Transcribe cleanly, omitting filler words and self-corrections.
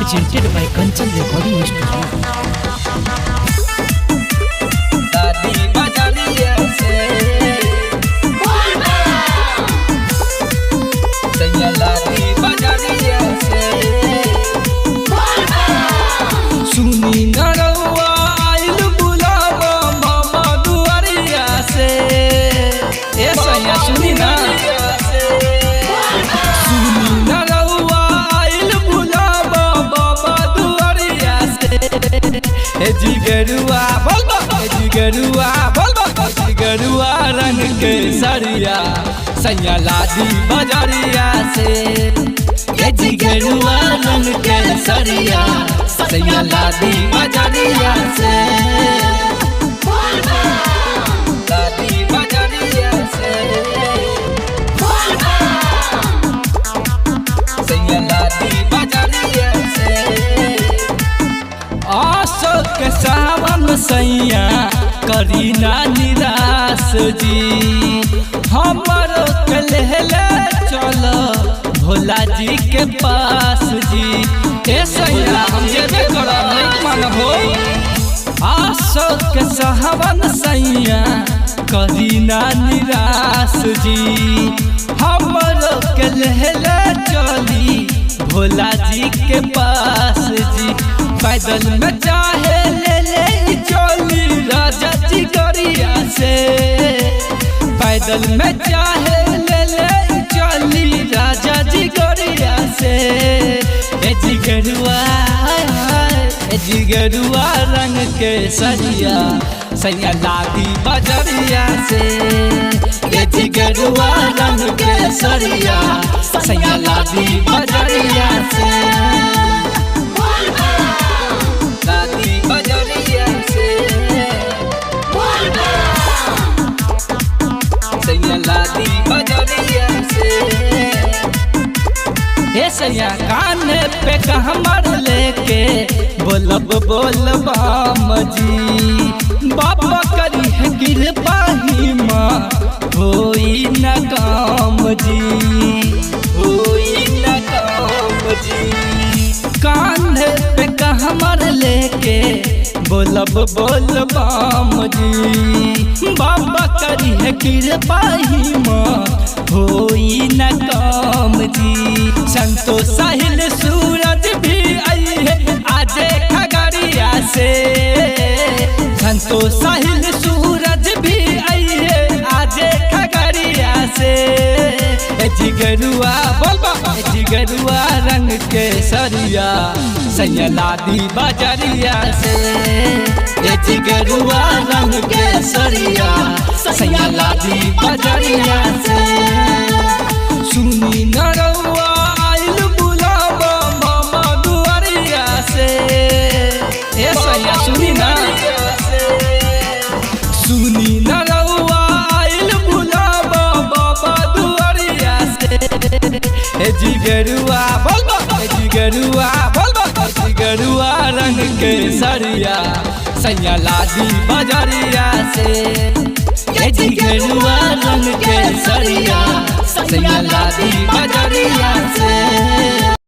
presented by Kanchan Recording Studio. दादी बजारिया से सैया दादी बजारिया से सुनी नरवा आइल बुलावा मामा दुआरिया से ए सैया सुनी ना सुनी नरवा आइल बुलावा मामा दुआरिया से ए जिगरुआ बोल जिगरुआ रंग के सरिया सैया लादी बजारिया से ये जिगरुआ रंग के सरिया सैया लादी बजारिया से लादी बजारिया से सैया लादी बजारिया से आशो के सावन सैया करीना निराश जी हमर कलहले चलो भोला जी के पास जी ए सैया हम जेबे करब नहीं मानबो आशो के सावन सैया करीना निराश जी हमर कलहले चली भोला जी के पास जी पैदल में चाहे ले चली राजा जी गरिया से पैदल में चाहे ले चली राजा जी गरिया से ए जिगरुआ रंग के सरिया सैया लादी बजरिया से ए जिगरुआ रंग के सरिया सैया लादी बजरिया से लादी बजरिया से सैया लादी बजरिया से हे सैया काने पे कहमर लेके बोलब बोलबाम जी बाबा करी है कृपा ही माँ होई न काम जी होई न काम जी कान्हे पे कहमर लेके बोलब बोलबाम जी बाबा करी है कृपा ही माँ होई न काम जी संतोष साहिल सूरज भी आई है आज खगड़िया से संतोष साहिल सूरज भी आई है आज खगड़िया से जिगरुआ बोलबा जिगरुआ रंग के सरिया सैया लादी बजरिया से ये जिगरुआ रंग के सरिया सैया लादी बजरिया से सुनी नरवा आइल बुलावा मामा दुआरिया से ए सैया सुनी ना सुनी नरवा आइल बुलावा मामा दुआरिया से ए जिगरुआ बोलबा जिगरुआ रंग के सरिया सैया लादी बजरिया से ए जिगरुआ रंग के सरिया सैया लादी बजरिया से।